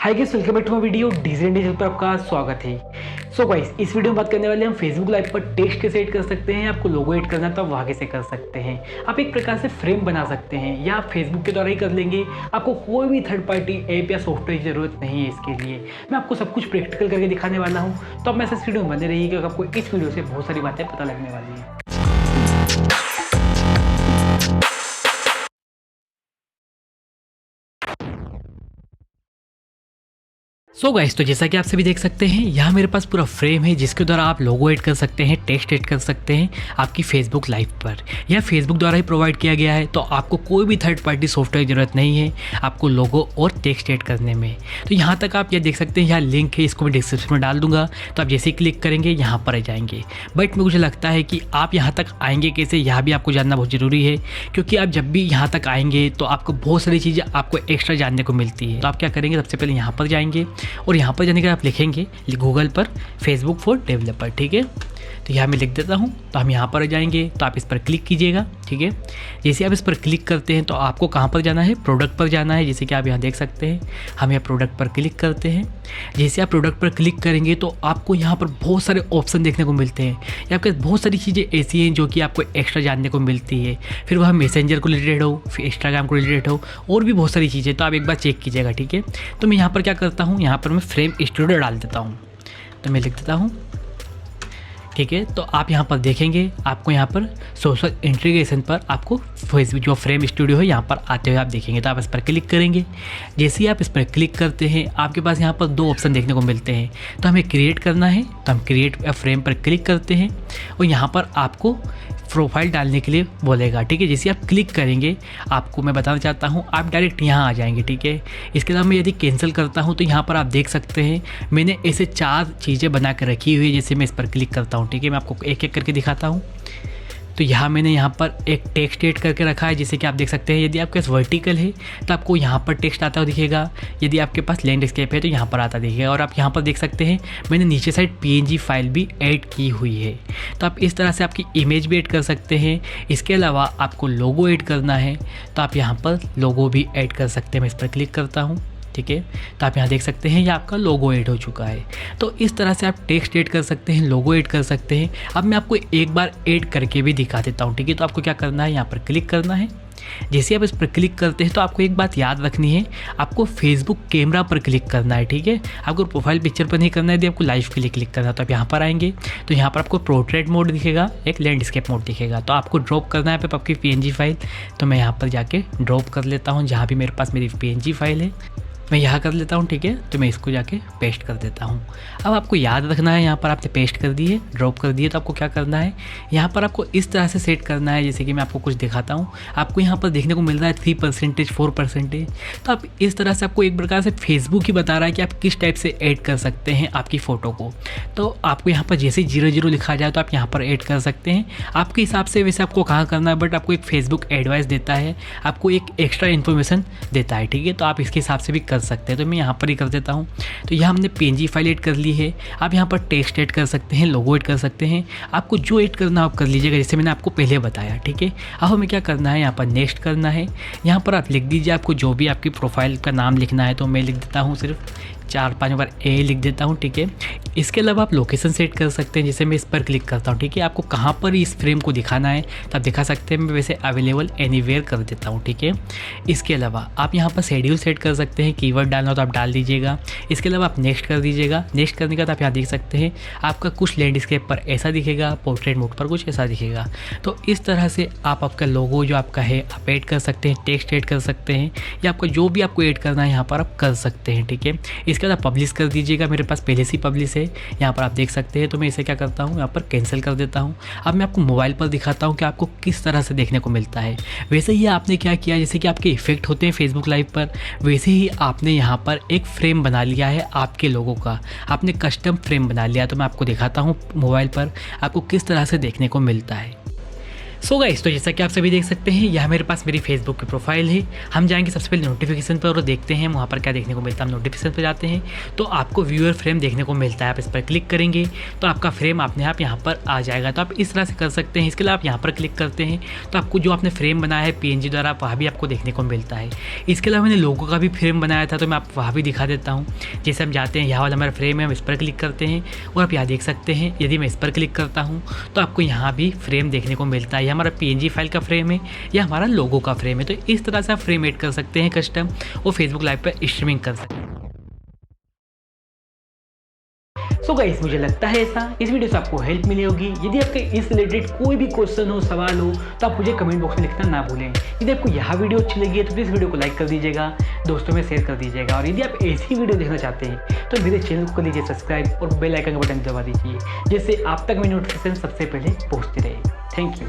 Hi guys, welcome back to my video. Design digital पर आपका स्वागत है। सो गाइस, इस वीडियो में बात करने वाले हम फेसबुक लाइव पर टेक्स्ट कैसे ऐड कर सकते हैं। आपको लोगो ऐड करना है तो आप वहाँ कैसे कर सकते हैं। आप एक प्रकार से फ्रेम बना सकते हैं या आप फेसबुक के द्वारा ही कर लेंगे। आपको कोई भी थर्ड पार्टी ऐप या सॉफ्टवेयर की जरूरत नहीं है। इसके लिए मैं आपको सब कुछ प्रैक्टिकल करके दिखाने वाला हूँ। तो आप मेरे साथ वीडियो में बने रहिए क्योंकि आपको इस वीडियो से बहुत सारी बातें पता लगने वाली है। सो गाइस, तो जैसा कि आप सभी देख सकते हैं, यहाँ मेरे पास पूरा फ्रेम है जिसके द्वारा आप लोगो ऐड कर सकते हैं, टेक्स्ट ऐड कर सकते हैं आपकी फेसबुक लाइव पर। यह फेसबुक द्वारा ही प्रोवाइड किया गया है, तो आपको कोई भी थर्ड पार्टी सॉफ्टवेयर की जरूरत नहीं है आपको लोगो और टेक्स्ट ऐड करने में। तो यहाँ तक आप यह देख सकते हैं, यहाँ लिंक है, इसको मैं डिस्क्रिप्शन में डाल दूंगा। तो आप जैसे ही क्लिक करेंगे यहाँ पर आ जाएंगे। बट मुझे लगता है कि आप यहाँ तक आएंगे कैसे, यहाँ भी आपको जानना बहुत ज़रूरी है। क्योंकि आप जब भी यहाँ तक आएंगे तो आपको बहुत सारी चीज़ें आपको एक्स्ट्रा जानने को मिलती है। तो आप क्या करेंगे, सबसे पहले यहाँ पर जाएंगे और यहाँ पर जाने के बाद आप लिखेंगे गूगल पर फेसबुक फॉर डेवलपर। ठीक है, तो यहाँ मैं लिख देता हूँ। तो हम यहाँ पर जाएंगे तो आप इस पर क्लिक कीजिएगा। ठीक है, जैसे आप इस पर क्लिक करते हैं तो आपको कहाँ पर जाना है, प्रोडक्ट पर जाना है। जैसे कि आप यहाँ देख सकते हैं, हम यहाँ प्रोडक्ट पर क्लिक करते हैं। जैसे आप प्रोडक्ट पर क्लिक करेंगे तो आपको यहाँ पर बहुत सारे ऑप्शन देखने को मिलते हैं। यहाँ पे बहुत सारी चीज़ें ऐसी हैं जो कि आपको एक्स्ट्रा जानने को मिलती है। फिर वह मैसेंजर को रिलेटेड हो, फिर इंस्टाग्राम को रिलेटेड हो, और भी बहुत सारी चीज़ें। तो आप एक बार चेक कीजिएगा। ठीक है, तो मैं यहाँ पर क्या करता हूँ, यहाँ पर मैं फ्रेम स्टूडियो डाल देता हूँ। तो मैं लिख देता हूँ। ठीक है, तो आप यहाँ पर देखेंगे, आपको यहाँ पर सोशल इंटीग्रेशन पर आपको फेसबुक जो फ्रेम स्टूडियो है यहाँ पर आते हुए आप देखेंगे। तो आप इस पर क्लिक करेंगे। जैसे ही आप इस पर क्लिक करते हैं, आपके पास यहाँ पर दो ऑप्शन देखने को मिलते हैं। तो हमें क्रिएट करना है, तो हम क्रिएट फ्रेम पर क्लिक करते हैं और यहाँ पर आपको प्रोफाइल डालने के लिए बोलेगा। ठीक है, जैसे आप क्लिक करेंगे, आपको मैं बताना चाहता हूँ, आप डायरेक्ट यहाँ आ जाएंगे। ठीक है, इसके अलावा मैं यदि कैंसिल करता हूँ तो यहाँ पर आप देख सकते हैं मैंने ऐसे 4 चीज़ें बना कर रखी हुई है। जैसे मैं इस पर क्लिक करता हूँ, ठीक है, मैं आपको एक एक करके दिखाता हूँ। तो यहाँ मैंने यहाँ पर एक टेक्स्ट ऐड करके रखा है। जैसे कि आप देख सकते हैं, यदि आपके पास वर्टिकल है तो आपको यहाँ पर टेक्स्ट आता हुआ दिखेगा। यदि आपके पास लैंडस्केप है तो यहाँ पर आता दिखेगा। और आप यहाँ पर देख सकते हैं मैंने नीचे साइड PNG फाइल भी ऐड की हुई है। तो आप इस तरह से आपकी इमेज भी ऐड कर सकते हैं। इसके अलावा आपको लोगो ऐड करना है तो आप यहाँ पर लोगो भी ऐड कर सकते हैं। मैं इस पर क्लिक करता हूँ। ठीक है, तो आप यहाँ देख सकते हैं ये आपका लोगो ऐड हो चुका है। तो इस तरह से आप टेक्स्ट ऐड कर सकते हैं, लोगो ऐड कर सकते हैं। अब मैं आपको एक बार ऐड करके भी दिखा देता हूँ। ठीक है, तो आपको क्या करना है, यहाँ पर क्लिक करना है। जैसे आप इस पर क्लिक करते हैं तो आपको एक बात याद रखनी है, आपको फेसबुक कैमरा पर क्लिक करना है। ठीक है, आपको प्रोफाइल पिक्चर पर नहीं करना है, यदि आपको लाइव के लिए क्लिक करना है। तो आप यहाँ पर आएंगे तो यहाँ पर आपको पोर्ट्रेट मोड दिखेगा, एक लैंडस्केप मोड दिखेगा। तो आपको ड्रॉप करना है आपकी PNG फाइल। तो मैं यहाँ पर जाके ड्रॉप कर लेता हूँ, जहाँ भी मेरे पास मेरी PNG फाइल है मैं यहाँ कर लेता हूँ। ठीक है, तो मैं इसको जाके पेस्ट कर देता हूँ। अब आपको याद रखना है, यहाँ पर आपने पेस्ट कर दिए, ड्रॉप कर दिए, तो आपको क्या करना है, यहाँ पर आपको इस तरह से सेट करना है। जैसे कि मैं आपको कुछ दिखाता हूँ, आपको यहाँ पर देखने को मिल रहा है 3%, 4%। तो आप इस तरह से, आपको एक प्रकार से फेसबुक ही बता रहा है कि आप किस टाइप से ऐड कर सकते हैं आपकी फ़ोटो को। तो आपको यहाँ पर जैसे 0 लिखा जाए तो आप यहाँ पर ऐड कर सकते हैं आपके हिसाब से। वैसे आपको कहाँ करना है, बट आपको एक फेसबुक एडवाइस देता है, आपको एक एक्स्ट्रा इन्फॉर्मेशन देता है। ठीक है, तो आप इसके हिसाब से भी कर सकते हैं। तो मैं यहाँ पर ही कर देता हूँ। तो यहाँ हमने PNG फाइल ऐड कर ली है। आप यहाँ पर टेक्स्ट ऐड कर सकते हैं, लोगो ऐड कर सकते हैं, आपको जो ऐड करना आप कर लीजिएगा, जैसे मैंने आपको पहले बताया। ठीक है, अब हमें क्या करना है, यहाँ पर नेक्स्ट करना है। यहाँ पर आप लिख दीजिए आपको जो भी आपकी प्रोफाइल का नाम लिखना है। तो मैं लिख देता हूँ, सिर्फ 4-5 बार A लिख देता हूँ। ठीक है, इसके अलावा आप लोकेशन सेट कर सकते हैं। जैसे मैं इस पर क्लिक करता हूँ, ठीक है, आपको कहाँ पर इस फ्रेम को दिखाना है तो आप दिखा सकते हैं। मैं वैसे अवेलेबल एनीवेयर कर देता हूँ। ठीक है, इसके अलावा आप यहाँ पर शेड्यूल सेट कर सकते हैं, कीवर्ड डालना हो तो आप डाल दीजिएगा। इसके अलावा आप नेक्स्ट कर दीजिएगा। नेक्स्ट करने के बाद आप यहाँ देख सकते हैं आपका कुछ लैंडस्केप पर ऐसा दिखेगा, पोर्ट्रेट मोड पर कुछ ऐसा दिखेगा। तो इस तरह से आप आपका लोगो जो आपका है आप ऐड कर सकते हैं, टेक्स्ट ऐड कर सकते हैं, या आपका जो भी आपको ऐड करना है यहाँ पर आप कर सकते हैं। ठीक है, इसके बाद पब्लिश कर दीजिएगा। मेरे पास पहले से ही पब्लिश है, यहाँ पर आप देख सकते हैं। तो मैं इसे क्या करता हूँ, यहाँ पर कैंसिल कर देता हूँ। अब मैं आपको मोबाइल पर दिखाता हूँ कि आपको किस तरह से देखने को मिलता है। वैसे ही आपने क्या किया, जैसे कि आपके इफेक्ट होते हैं फेसबुक लाइव पर, वैसे ही आपने यहाँ पर एक फ्रेम बना लिया है आपके लोगों का, आपने कस्टम फ्रेम बना लिया। तो मैं आपको दिखाता हूँ मोबाइल पर आपको किस तरह से देखने को मिलता है। सो गाइस, तो जैसा कि आप सभी देख सकते हैं, यह मेरे पास मेरी फेसबुक की प्रोफाइल है। हम जाएंगे सबसे पहले नोटिफिकेशन पर और देखते हैं वहाँ पर क्या देखने को मिलता है। हम नोटिफिकेशन पर जाते हैं तो आपको व्यूअर फ्रेम देखने को मिलता है। आप इस पर क्लिक करेंगे तो आपका फ्रेम अपने आप यहाँ पर आ जाएगा। तो आप इस तरह से कर सकते हैं। इसके लिए आप यहाँ पर क्लिक करते हैं तो आपको जो आपने फ्रेम बनाया है PNG द्वारा, वहाँ भी आपको देखने को मिलता है। इसके अलावा मैंने लोगों का भी फ्रेम बनाया था, तो मैं आपको वहाँ भी दिखा देता हूँ। जैसे हम जाते हैं, यहाँ वाला हमारा फ्रेम है, हम इस पर क्लिक करते हैं और आप यहाँ देख सकते हैं, यदि मैं इस पर क्लिक करता हूँ तो आपको यहाँ भी फ्रेम देखने को मिलता है। यह हमारा PNG फाइल का फ्रेम है या हमारा लोगो का फ्रेम है। तो इस तरह से आप फ्रेम ऐड कर सकते हैं कस्टम और फेसबुक लाइव पर स्ट्रीमिंग कर सकते हैं। सो गाइस, मुझे लगता है ऐसा इस वीडियो से आपको हेल्प मिली होगी। यदि आपके इस रिलेटेड कोई भी क्वेश्चन हो, सवाल हो, तो आप मुझे कमेंट बॉक्स में लिखना ना भूलें। यदि आपको यह वीडियो अच्छी लगी है तो प्लीज़ वीडियो को लाइक कर दीजिएगा, दोस्तों में शेयर कर दीजिएगा। और यदि आप ऐसी वीडियो देखना चाहते हैं तो मेरे चैनल को कर लीजिए सब्सक्राइब और बेल आइकन का बटन दबा दीजिए, जिससे आप तक मेरी नोटिफिकेशन सबसे पहले पहुँचती रहे। Thank you.